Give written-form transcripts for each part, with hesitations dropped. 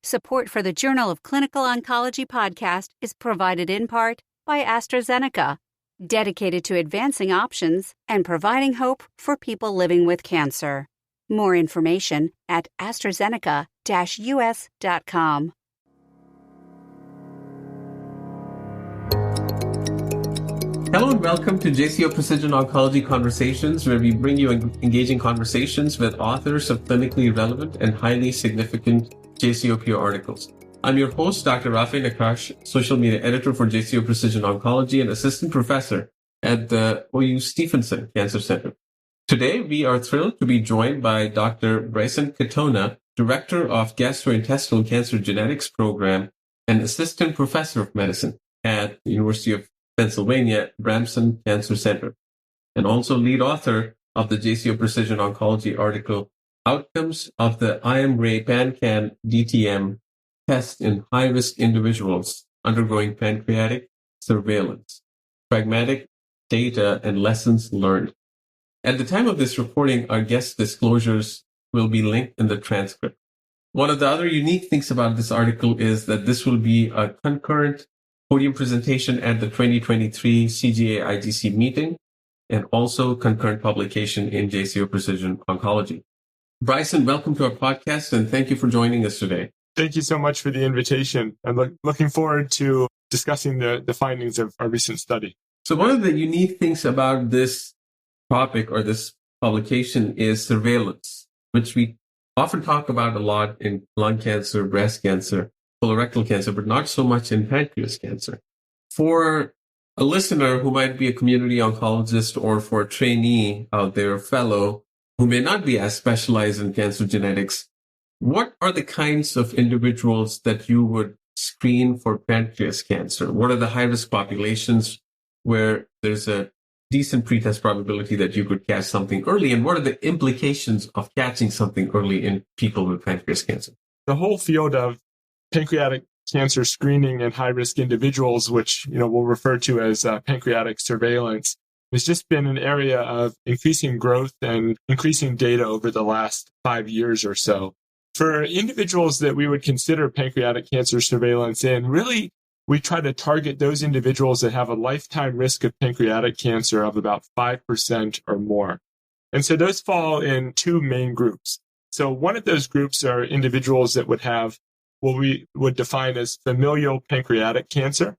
Support for the Journal of Clinical Oncology podcast is provided in part by AstraZeneca, dedicated to advancing options and providing hope for people living with cancer. More information at AstraZeneca-US.com. Hello and welcome to JCO Precision Oncology Conversations, where we bring you engaging conversations with authors of clinically relevant and highly significant JCO articles. I'm your host, Dr. Rafi Nakash, social media editor for JCO Precision Oncology and assistant professor at the OU Stephenson Cancer Center. Today, we are thrilled to be joined by Dr. Bryson Katona, director of Gastrointestinal Cancer Genetics Program and assistant professor of medicine at the University of Pennsylvania Abramson Cancer Center, and also lead author of the JCO Precision Oncology article, Outcomes of the IMMray PanCan-d DTM test in high-risk individuals undergoing pancreatic surveillance, Pragmatic data and lessons learned. At the time of this recording, our guest disclosures will be linked in the transcript. One of the other unique things about this article is that this will be a concurrent podium presentation at the 2023 CGA-IDC Meeting, and also concurrent publication in JCO Precision Oncology. Bryson, welcome to our podcast, and thank you for joining us today. Thank you so much for the invitation. I'm looking forward to discussing the findings of our recent study. So one of the unique things about this topic or this publication is surveillance, which we often talk about a lot in lung cancer, breast cancer, colorectal cancer, but not so much in pancreas cancer. For a listener who might be a community oncologist or for a trainee out there, a fellow who may not be as specialized in cancer genetics, what are the kinds of individuals that you would screen for pancreas cancer? What are the high-risk populations where there's a decent pretest probability that you could catch something early? And what are the implications of catching something early in people with pancreas cancer? The whole field of pancreatic cancer screening in high-risk individuals, which we'll refer to as pancreatic surveillance, has just been an area of increasing growth and increasing data over the last 5 years or so. For individuals that we would consider pancreatic cancer surveillance in, really, we try to target those individuals that have a lifetime risk of pancreatic cancer of about 5% or more. And so those fall in two main groups. So one of those groups are individuals that would have what we would define as familial pancreatic cancer.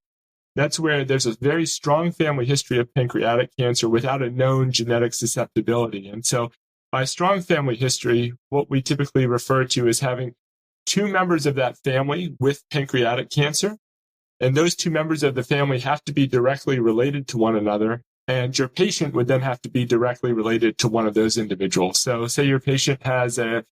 That's where there's a very strong family history of pancreatic cancer without a known genetic susceptibility. And so by strong family history, what we typically refer to as having two members of that family with pancreatic cancer. And those two members of the family have to be directly related to one another. And your patient would then have to be directly related to one of those individuals. So say your patient has a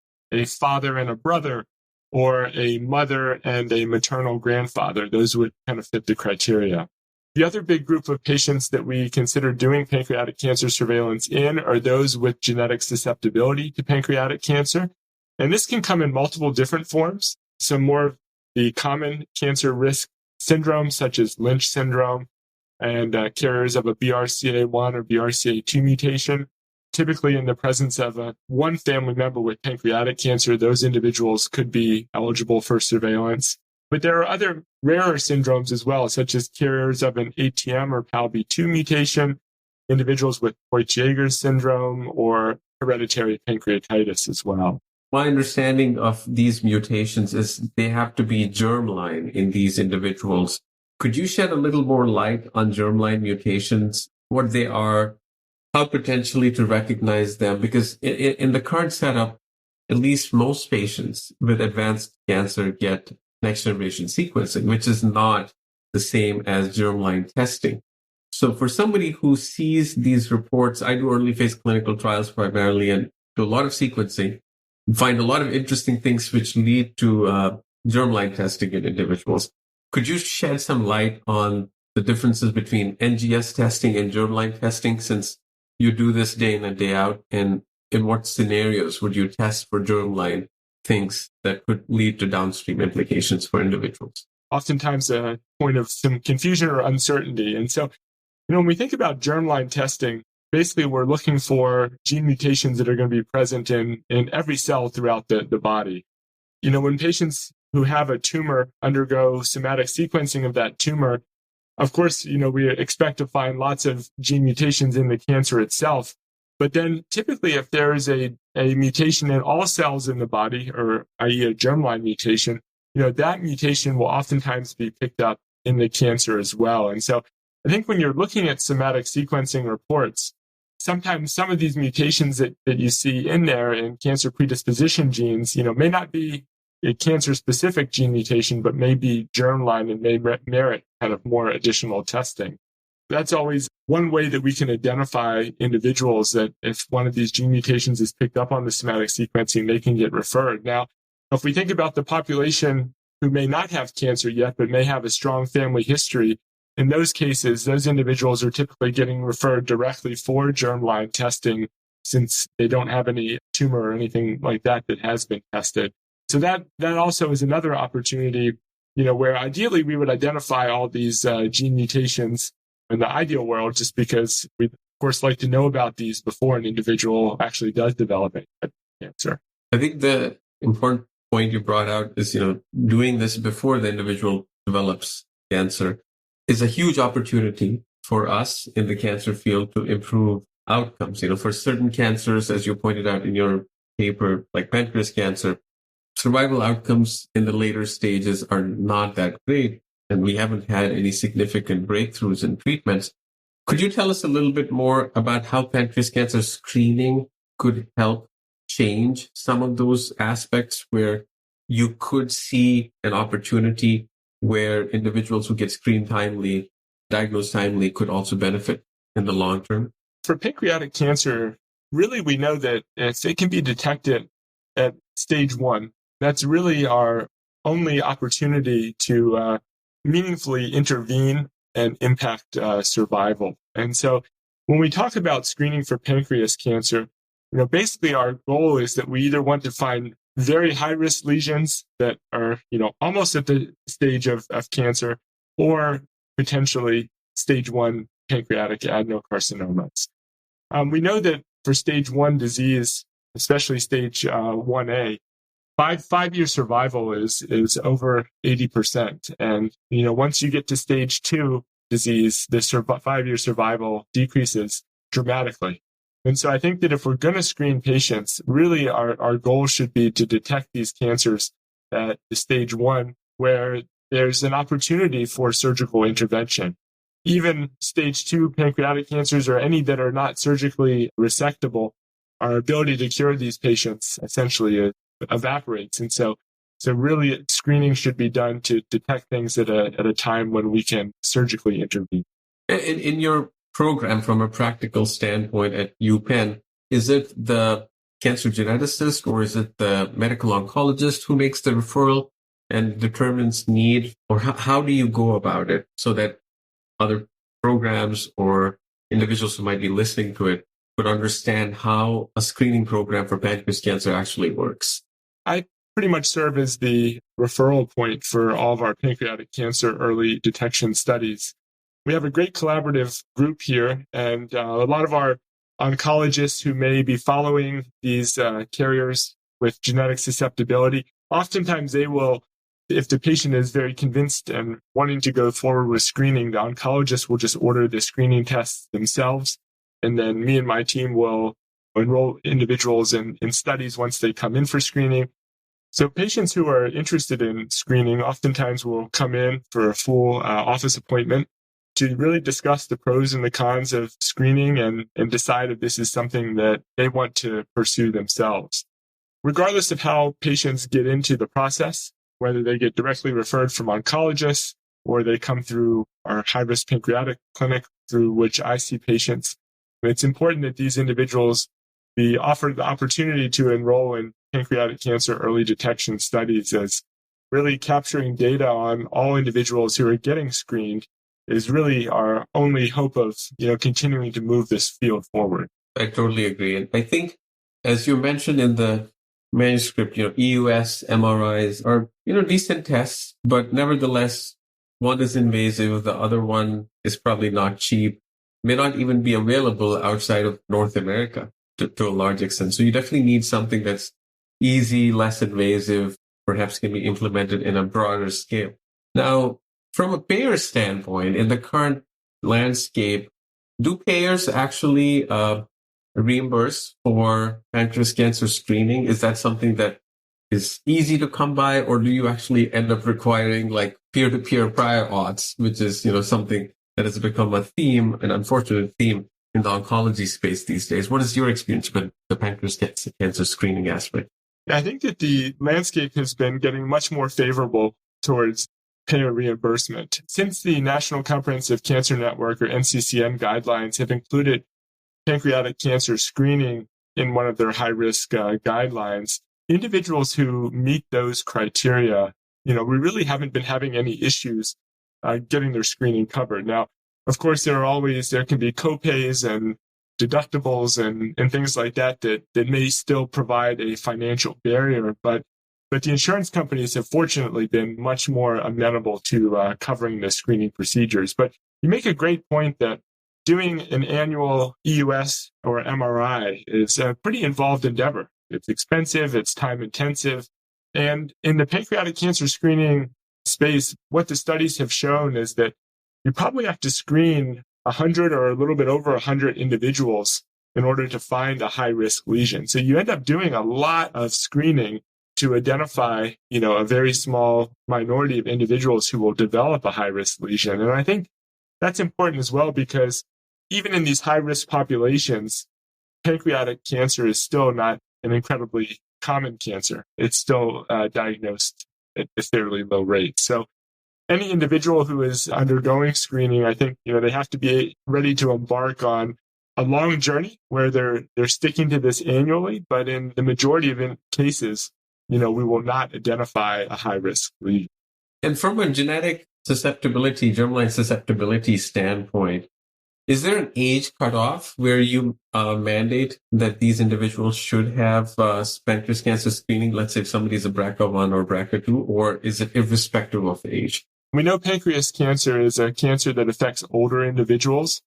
father and a brother, or a mother and a maternal grandfather. Those would kind of fit the criteria. The other big group of patients that we consider doing pancreatic cancer surveillance in are those with genetic susceptibility to pancreatic cancer. And this can come in multiple different forms. So more of the common cancer risk syndromes, such as Lynch syndrome, and carriers of a BRCA1 or BRCA2 mutation. Typically in the presence of one family member with pancreatic cancer, those individuals could be eligible for surveillance. But there are other rarer syndromes as well, such as carriers of an ATM or PALB2 mutation, individuals with Voigt-Jager's syndrome, or hereditary pancreatitis as well. My understanding of these mutations is they have to be germline in these individuals. Could you shed a little more light on germline mutations, what they are, how potentially to recognize them? Because in the current setup, at least most patients with advanced cancer get next-generation sequencing, which is not the same as germline testing. So for somebody who sees these reports, I do early-phase clinical trials primarily and do a lot of sequencing, find a lot of interesting things which lead to germline testing in individuals. Could you shed some light on the differences between NGS testing and germline testing, since you do this day in and day out, and in what scenarios would you test for germline things that could lead to downstream implications for individuals? Oftentimes a point of some confusion or uncertainty. And so, when we think about germline testing, basically we're looking for gene mutations that are going to be present in every cell throughout the body. When patients who have a tumor undergo somatic sequencing of that tumor, of course, we expect to find lots of gene mutations in the cancer itself. But then typically if there is a mutation in all cells in the body, or i.e. a germline mutation, that mutation will oftentimes be picked up in the cancer as well. And so I think when you're looking at somatic sequencing reports, sometimes some of these mutations that you see in there in cancer predisposition genes, may not be a cancer-specific gene mutation, but may be germline and may merit kind of more additional testing. That's always one way that we can identify individuals that if one of these gene mutations is picked up on the somatic sequencing, they can get referred. Now, if we think about the population who may not have cancer yet, but may have a strong family history, in those cases, those individuals are typically getting referred directly for germline testing since they don't have any tumor or anything like that has been tested. So that also is another opportunity, where ideally we would identify all these gene mutations in the ideal world, just because we, of course, like to know about these before an individual actually does develop cancer. I think the important point you brought out is, doing this before the individual develops cancer is a huge opportunity for us in the cancer field to improve outcomes. For certain cancers, as you pointed out in your paper, like pancreas cancer, survival outcomes in the later stages are not that great, and we haven't had any significant breakthroughs in treatments. Could you tell us a little bit more about how pancreas cancer screening could help change some of those aspects where you could see an opportunity where individuals who get screened timely, diagnosed timely, could also benefit in the long term? For pancreatic cancer, really we know that if it can be detected at stage 1, that's really our only opportunity to meaningfully intervene and impact survival. And so when we talk about screening for pancreas cancer, basically our goal is that we either want to find very high-risk lesions that are, almost at the stage of cancer, or potentially stage 1 pancreatic adenocarcinomas. We know that for stage 1 disease, especially stage 1A, five-year survival is over 80%. And, once you get to stage 2 disease, the 5-year survival decreases dramatically. And so I think that if we're going to screen patients, really our goal should be to detect these cancers at the stage 1, where there's an opportunity for surgical intervention. Even stage 2 pancreatic cancers, or any that are not surgically resectable, our ability to cure these patients essentially evaporates. And so really screening should be done to detect things at a time when we can surgically intervene. In your program, from a practical standpoint at UPenn, is it the cancer geneticist or is it the medical oncologist who makes the referral and determines need? Or how do you go about it so that other programs or individuals who might be listening to it would understand how a screening program for pancreas cancer actually works? I pretty much serve as the referral point for all of our pancreatic cancer early detection studies. We have a great collaborative group here, and a lot of our oncologists who may be following these carriers with genetic susceptibility, oftentimes they will, if the patient is very convinced and wanting to go forward with screening, the oncologist will just order the screening tests themselves. And then me and my team will enroll individuals in studies once they come in for screening. So patients who are interested in screening oftentimes will come in for a full office appointment to really discuss the pros and the cons of screening and decide if this is something that they want to pursue themselves. Regardless of how patients get into the process, whether they get directly referred from oncologists or they come through our high-risk pancreatic clinic through which I see patients, it's important that these individuals be offered the opportunity to enroll in pancreatic cancer early detection studies, as really capturing data on all individuals who are getting screened is really our only hope of, continuing to move this field forward. I totally agree. And I think, as you mentioned in the manuscript, EUS, MRIs are, decent tests, but nevertheless, one is invasive, the other one is probably not cheap, may not even be available outside of North America to a large extent. So you definitely need something that's easy, less invasive, perhaps can be implemented in a broader scale. Now, from a payer standpoint, in the current landscape, do payers actually reimburse for pancreas cancer screening? Is that something that is easy to come by, or do you actually end up requiring like peer-to-peer prior auths, which is, something that has become a theme, an unfortunate theme in the oncology space these days? What is your experience with the pancreas cancer screening aspect? I think that the landscape has been getting much more favorable towards payer reimbursement. Since the National Comprehensive Cancer Network, or NCCN guidelines, have included pancreatic cancer screening in one of their high-risk guidelines, individuals who meet those criteria, we really haven't been having any issues getting their screening covered. Now, of course, there can be copays and deductibles and things like that may still provide a financial barrier, but the insurance companies have fortunately been much more amenable to covering the screening procedures. But you make a great point that doing an annual EUS or MRI is a pretty involved endeavor. It's expensive, it's time intensive. And in the pancreatic cancer screening space, what the studies have shown is that you probably have to screen 100 or a little bit over 100 individuals in order to find a high-risk lesion. So you end up doing a lot of screening to identify, a very small minority of individuals who will develop a high-risk lesion. And I think that's important as well, because even in these high-risk populations, pancreatic cancer is still not an incredibly common cancer. It's still diagnosed at a fairly low rate. So any individual who is undergoing screening, I think, they have to be ready to embark on a long journey where they're sticking to this annually. But in the majority of cases, we will not identify a high-risk lesion. And from a genetic susceptibility, germline susceptibility standpoint, is there an age cutoff where you mandate that these individuals should have pancreas cancer screening? Let's say if somebody is a BRCA1 or BRCA2, or is it irrespective of age? We know pancreas cancer is a cancer that affects older individuals.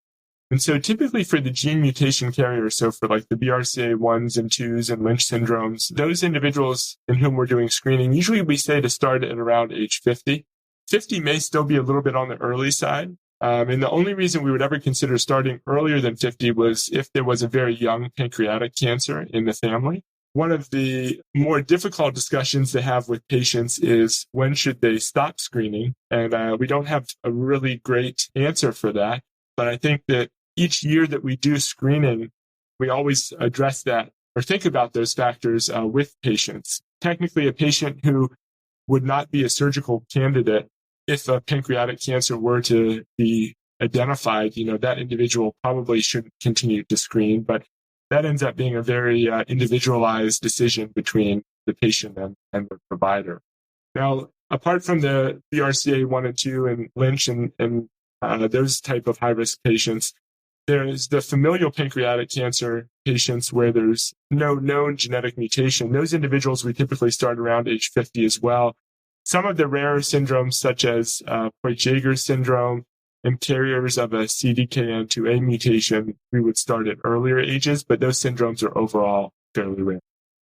And so typically for the gene mutation carriers, so for like the BRCA1s and 2s and Lynch syndromes, those individuals in whom we're doing screening, usually we say to start at around age 50. 50 may still be a little bit on the early side. And the only reason we would ever consider starting earlier than 50 was if there was a very young pancreatic cancer in the family. One of the more difficult discussions to have with patients is when should they stop screening? And we don't have a really great answer for that. But I think that each year that we do screening, we always address that or think about those factors with patients. Technically, a patient who would not be a surgical candidate if a pancreatic cancer were to be identified, that individual probably shouldn't continue to screen, but that ends up being a very individualized decision between the patient and the provider. Now, apart from the BRCA1 and 2 and Lynch and those type of high-risk patients, there is the familial pancreatic cancer patients where there's no known genetic mutation. Those individuals we typically start around age 50 as well. Some of the rarer syndromes, such as Poit-Jaeger syndrome and carriers of a CDKN2A mutation, we would start at earlier ages, but those syndromes are overall fairly rare.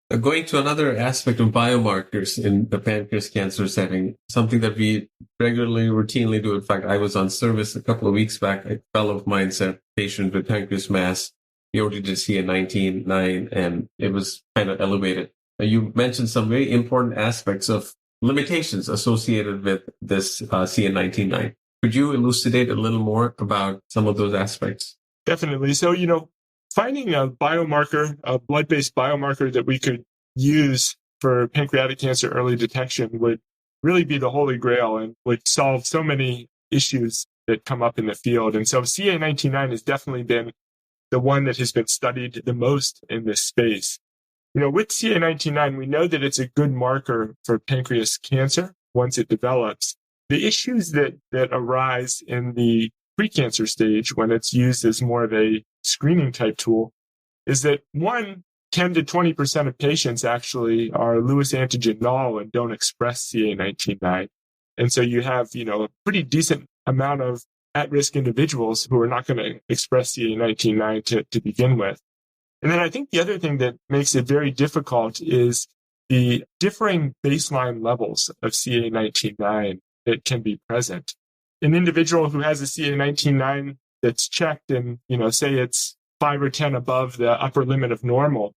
Going to another aspect of biomarkers in the pancreas cancer setting, something that we regularly, routinely do. In fact, I was on service a couple of weeks back. A fellow of mine said patient with pancreas mass, he already did CA19-9, and it was kind of elevated. You mentioned some very important aspects of limitations associated with this CA19-9. Could you elucidate a little more about some of those aspects? Definitely. So, finding a biomarker, a blood-based biomarker that we could use for pancreatic cancer early detection would really be the holy grail and would solve so many issues that come up in the field. And so CA19-9 has definitely been the one that has been studied the most in this space. With CA19-9, we know that it's a good marker for pancreas cancer once it develops. The issues that arise in the precancer stage when it's used as more of a screening type tool is that 10 to 20% of patients actually are Lewis antigen null and don't express CA19-9. And so you have, a pretty decent amount of at-risk individuals who are not going to express CA19-9 to begin with. And then I think the other thing that makes it very difficult is the differing baseline levels of CA19-9 that can be present. An individual who has a CA19-9 that's checked and, say it's 5 or 10 above the upper limit of normal,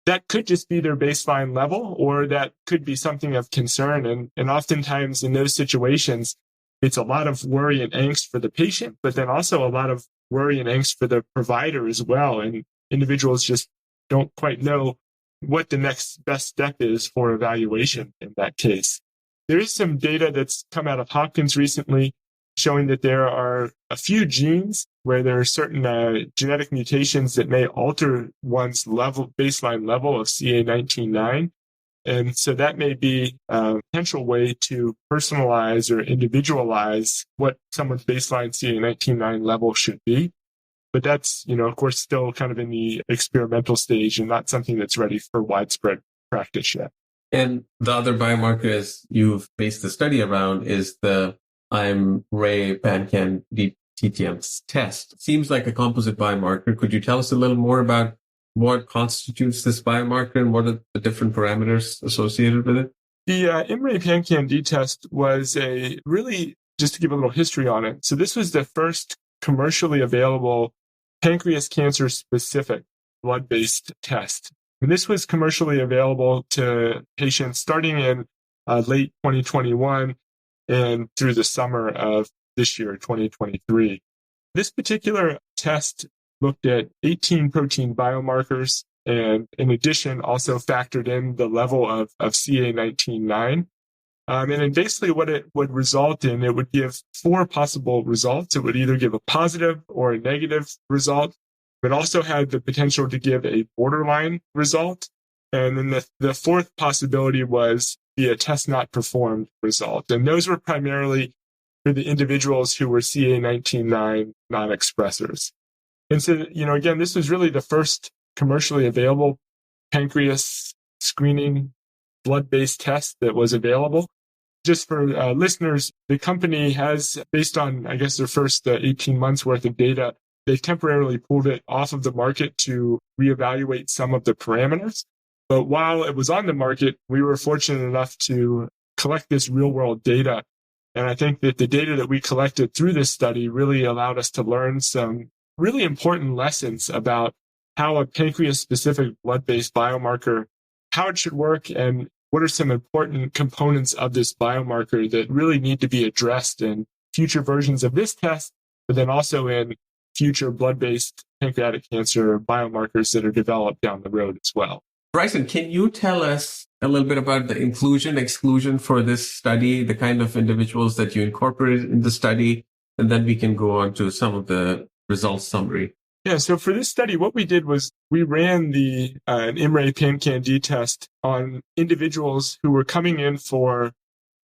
that could just be their baseline level, or that could be something of concern. And oftentimes in those situations, it's a lot of worry and angst for the patient, but then also a lot of worry and angst for the provider as well. And individuals just don't quite know what the next best step is for evaluation in that case. There is some data that's come out of Hopkins recently showing that there are a few genes where there are certain genetic mutations that may alter one's baseline level of CA19-9. And so that may be a potential way to personalize or individualize what someone's baseline CA19-9 level should be. But that's, of course, still kind of in the experimental stage and not something that's ready for widespread practice yet. And the other biomarker, as you've based the study around, is the IMMray PanCan-d TTM test. Seems like a composite biomarker. Could you tell us a little more about what constitutes this biomarker and what are the different parameters associated with it? The IMMray PanCan-d test was just to give a little history on it. So this was the first commercially available pancreas cancer specific blood-based test. And this was commercially available to patients starting in late 2021 and through the summer of this year, 2023. This particular test looked at 18 protein biomarkers and in addition also factored in the level of CA19-9. And then basically what it would result in, it would give 4 possible results. It would either give a positive or a negative result. It also had the potential to give a borderline result. And then the 4th possibility was a test not performed result. And those were primarily for the individuals who were CA19-9 non-expressors. And so, again, this was really the first commercially available pancreas screening blood-based test that was available. Just for listeners, the company has, based on, I guess, their first 18 months worth of data, they temporarily pulled it off of the market to reevaluate some of the parameters. But while it was on the market, we were fortunate enough to collect this real-world data. And I think that the data that we collected through this study really allowed us to learn some really important lessons about how a pancreas-specific blood-based biomarker, how it should work, and what are some important components of this biomarker that really need to be addressed in future versions of this test, but then also in future blood-based pancreatic cancer biomarkers that are developed down the road as well. Bryson, can you tell us a little bit about the inclusion, exclusion for this study, the kind of individuals that you incorporated in the study, and then we can go on to some of the results summary. Yeah, so for this study, what we did was we ran an IMMray PanCan-d test on individuals who were coming in for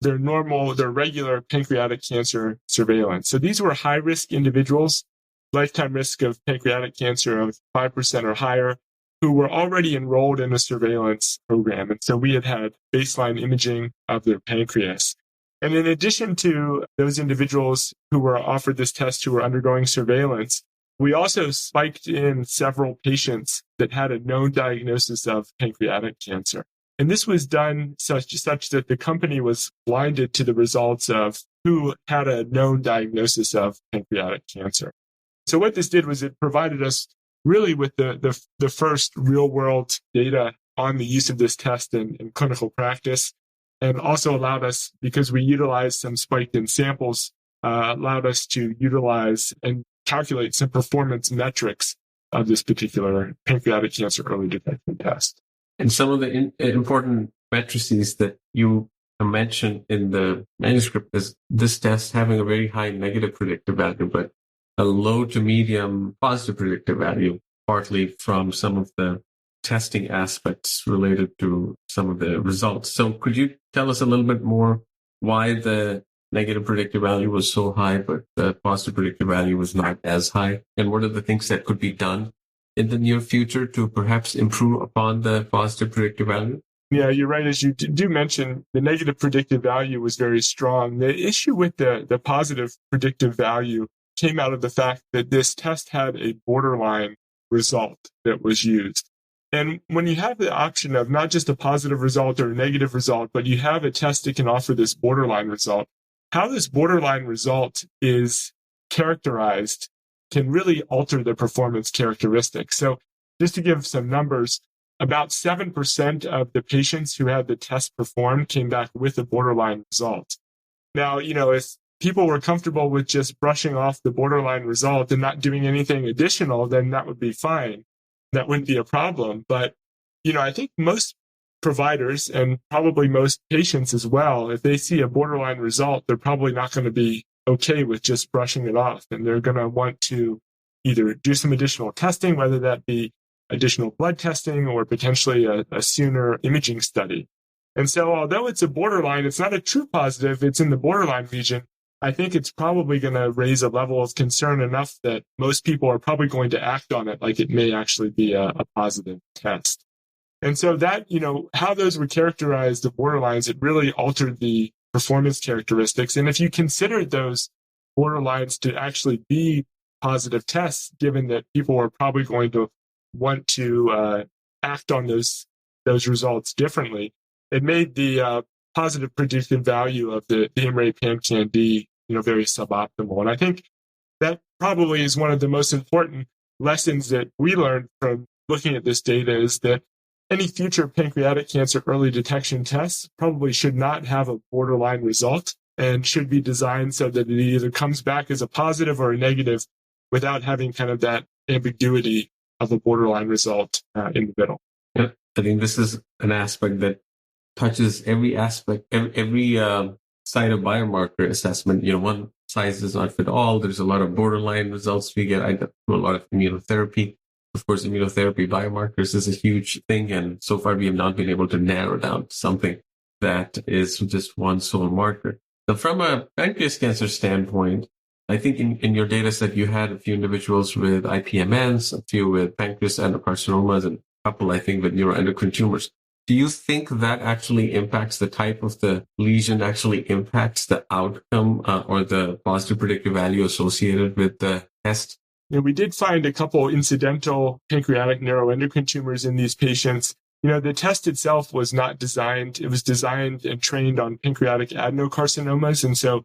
their regular pancreatic cancer surveillance. So these were high-risk individuals, lifetime risk of pancreatic cancer of 5% or higher, who were already enrolled in a surveillance program. And so we had baseline imaging of their pancreas. And in addition to those individuals who were offered this test who were undergoing surveillance, we also spiked in several patients that had a known diagnosis of pancreatic cancer. And this was done such that the company was blinded to the results of who had a known diagnosis of pancreatic cancer. So what this did was it provided us really with the first real-world data on the use of this test in clinical practice, and also allowed us, because we utilized some spiked-in samples, allowed us to utilize and calculate some performance metrics of this particular pancreatic cancer early detection test. And some of the important matrices that you mentioned in the manuscript is this test having a very high negative predictive value, but a low to medium positive predictive value, partly from some of the testing aspects related to some of the results. So could you tell us a little bit more why the negative predictive value was so high, but the positive predictive value was not as high? And what are the things that could be done in the near future to perhaps improve upon the positive predictive value? Yeah, you're right. As you do mention, the negative predictive value was very strong. The issue with the positive predictive value came out of the fact that this test had a borderline result that was used. And when you have the option of not just a positive result or a negative result, but you have a test that can offer this borderline result, how this borderline result is characterized can really alter the performance characteristics. So just to give some numbers, about 7% of the patients who had the test performed came back with a borderline result. Now, if people were comfortable with just brushing off the borderline result and not doing anything additional, then that would be fine. That wouldn't be a problem. But, I think most providers and probably most patients as well, if they see a borderline result, they're probably not going to be okay with just brushing it off. And they're going to want to either do some additional testing, whether that be additional blood testing or potentially a sooner imaging study. And so although it's a borderline, it's not a true positive, it's in the borderline region, I think it's probably going to raise a level of concern enough that most people are probably going to act on it like it may actually be a positive test. And so that, how those were characterized, the borderlines, it really altered the performance characteristics. And if you considered those borderlines to actually be positive tests, given that people are probably going to want to act on those results differently, it made the positive predictive value of the IMMray PanCan-d very suboptimal. And I think that probably is one of the most important lessons that we learned from looking at this data, is that any future pancreatic cancer early detection tests probably should not have a borderline result and should be designed so that it either comes back as a positive or a negative without having kind of that ambiguity of a borderline result in the middle. Yeah, I think this is an aspect that touches every aspect, every side of biomarker assessment. One size does not fit all. There's a lot of borderline results we get. I do a lot of immunotherapy. Of course, immunotherapy biomarkers is a huge thing. And so far, we have not been able to narrow down something that is just one sole marker. Now, from a pancreas cancer standpoint, I think in your data set, you had a few individuals with IPMNs, a few with pancreas adenocarcinomas, and a couple, I think, with neuroendocrine tumors. Do you think that actually impacts the type of the lesion, actually impacts the outcome or the positive predictive value associated with the test? We did find a couple incidental pancreatic neuroendocrine tumors in these patients. The test itself was not designed. It was designed and trained on pancreatic adenocarcinomas. And so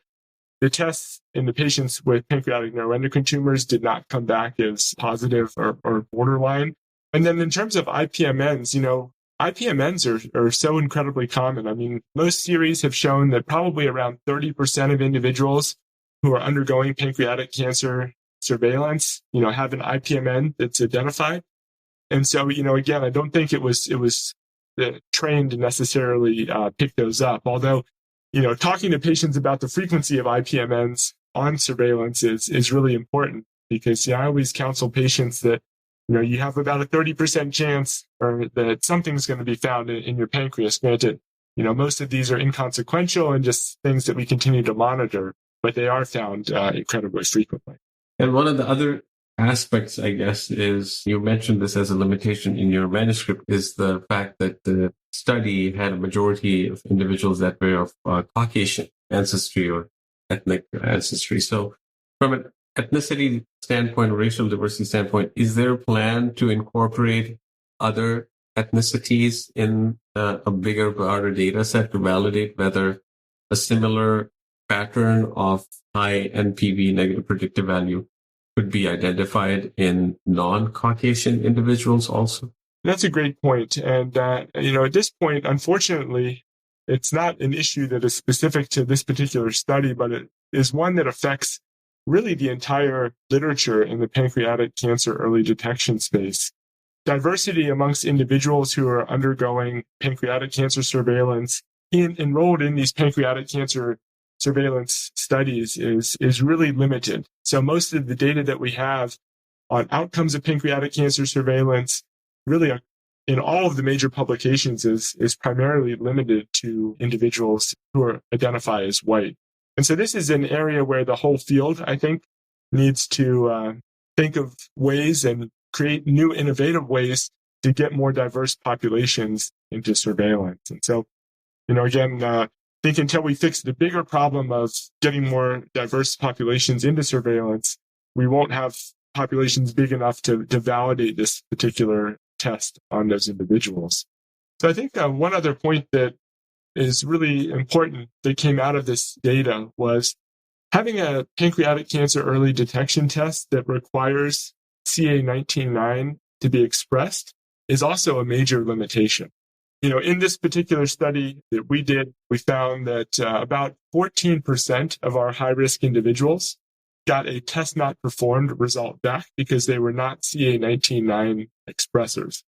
the tests in the patients with pancreatic neuroendocrine tumors did not come back as positive or borderline. And then in terms of IPMNs, IPMNs are so incredibly common. I mean, most series have shown that probably around 30% of individuals who are undergoing pancreatic cancer surveillance, have an IPMN that's identified. And so, again, I don't think it was trained to necessarily pick those up. Although, talking to patients about the frequency of IPMNs on surveillance is really important, because I always counsel patients that you have about a 30% chance or that something's going to be found in your pancreas. Granted, most of these are inconsequential and just things that we continue to monitor, but they are found incredibly frequently. And one of the other aspects, I guess, is you mentioned this as a limitation in your manuscript, is the fact that the study had a majority of individuals that were of Caucasian ancestry or ethnic ancestry. So from an ethnicity standpoint, racial diversity standpoint, is there a plan to incorporate other ethnicities in a bigger, broader data set to validate whether a similar pattern of high NPV, negative predictive value, could be identified in non-Caucasian individuals also? That's a great point. And, at this point, unfortunately, it's not an issue that is specific to this particular study, but it is one that affects really the entire literature in the pancreatic cancer early detection space. Diversity amongst individuals who are undergoing pancreatic cancer surveillance enrolled in these pancreatic cancer surveillance studies is really limited. So most of the data that we have on outcomes of pancreatic cancer surveillance really in all of the major publications is primarily limited to individuals who identify as white. And so this is an area where the whole field, I think, needs to think of ways and create new innovative ways to get more diverse populations into surveillance. And so, again, I think until we fix the bigger problem of getting more diverse populations into surveillance, we won't have populations big enough to validate this particular test on those individuals. So I think one other point that is really important that came out of this data was having a pancreatic cancer early detection test that requires CA-19-9 to be expressed is also a major limitation. In this particular study that we did, we found that about 14% of our high-risk individuals got a test not performed result back because they were not CA-19-9 expressors.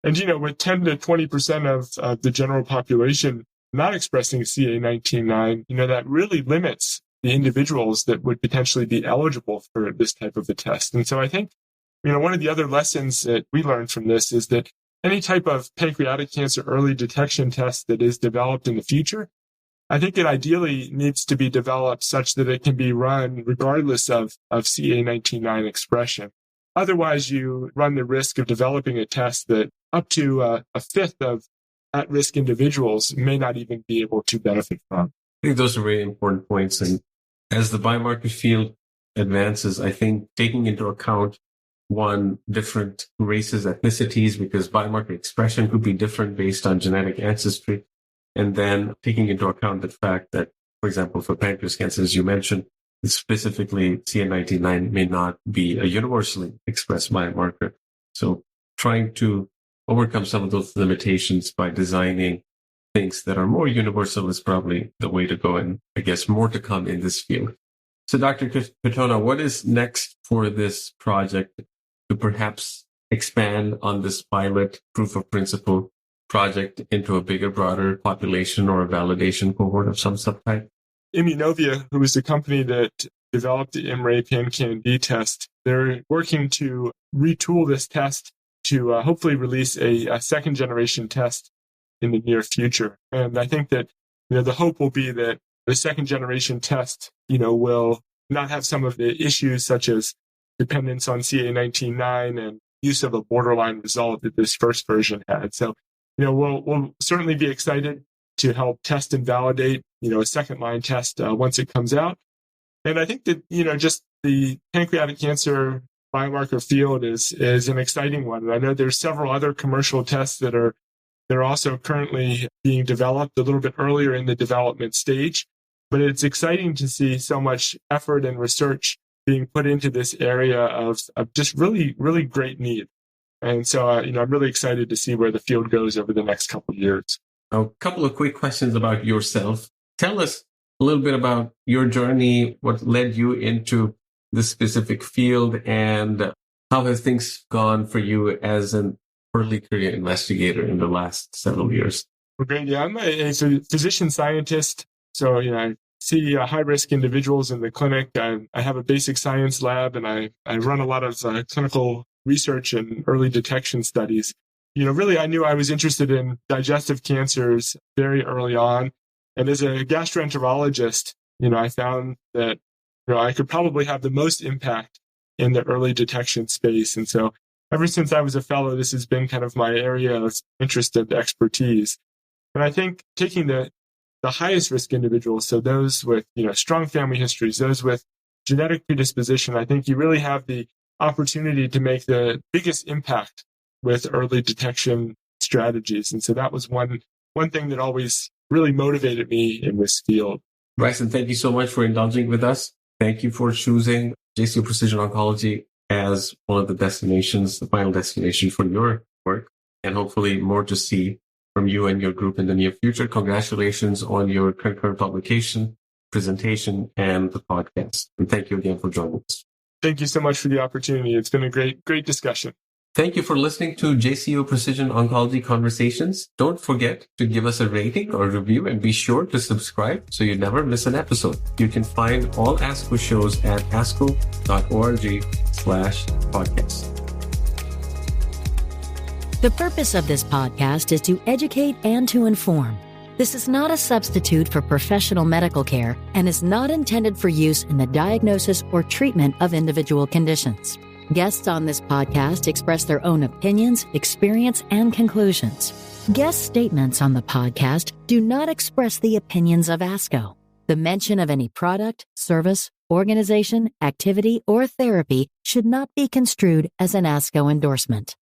And, with 10 to 20% of the general population not expressing CA-19-9, that really limits the individuals that would potentially be eligible for this type of a test. And so I think, one of the other lessons that we learned from this is that any type of pancreatic cancer early detection test that is developed in the future, I think it ideally needs to be developed such that it can be run regardless of CA-19-9 expression. Otherwise, you run the risk of developing a test that up to a fifth of at-risk individuals may not even be able to benefit from. I think those are very important points. And as the biomarker field advances, I think taking into account different races, ethnicities, because biomarker expression could be different based on genetic ancestry. And then taking into account the fact that, for example, for pancreas cancer, as you mentioned, specifically CA-19-9 may not be a universally expressed biomarker. So trying to overcome some of those limitations by designing things that are more universal is probably the way to go. And I guess more to come in this field. So Dr. Katona, what is next for this project to perhaps expand on this pilot proof of principle project into a bigger, broader population or a validation cohort of some subtype? Immunovia, who is the company that developed the IMMray PanCan-d test, they're working to retool this test to hopefully release a second generation test in the near future. And I think that the hope will be that the second generation test will not have some of the issues such as dependence on CA-19-9 and use of a borderline result that this first version had. So, we'll certainly be excited to help test and validate, a second line test once it comes out. And I think that, just the pancreatic cancer biomarker field is an exciting one. And I know there's several other commercial tests that are also currently being developed a little bit earlier in the development stage. But it's exciting to see so much effort and research being put into this area of just really, really great need. And so, I'm really excited to see where the field goes over the next couple of years. A couple of quick questions about yourself. Tell us a little bit about your journey, what led you into this specific field, and how have things gone for you as an early career investigator in the last several years? Well, great. Yeah, I'm a physician scientist. So, I see high-risk individuals in the clinic. I have a basic science lab, and I run a lot of clinical research and early detection studies. Really, I knew I was interested in digestive cancers very early on. And as a gastroenterologist, I found that, I could probably have the most impact in the early detection space. And so ever since I was a fellow, this has been kind of my area of interest and expertise. And I think taking the highest risk individuals, so those with, strong family histories, those with genetic predisposition, I think you really have the opportunity to make the biggest impact with early detection strategies. And so that was one thing that always really motivated me in this field. Bryson, thank you so much for indulging with us. Thank you for choosing JCO Precision Oncology as one of the destinations, the final destination for your work, and hopefully more to see from you and your group in the near future. Congratulations on your concurrent publication, presentation, and the podcast. And thank you again for joining us. Thank you so much for the opportunity. It's been a great discussion. Thank you for listening to JCO Precision Oncology Conversations. Don't forget to give us a rating or review, and be sure to subscribe so you never miss an episode. You can find all ASCO shows at asco.org/podcast. The purpose of this podcast is to educate and to inform. This is not a substitute for professional medical care and is not intended for use in the diagnosis or treatment of individual conditions. Guests on this podcast express their own opinions, experience, and conclusions. Guest statements on the podcast do not express the opinions of ASCO. The mention of any product, service, organization, activity, or therapy should not be construed as an ASCO endorsement.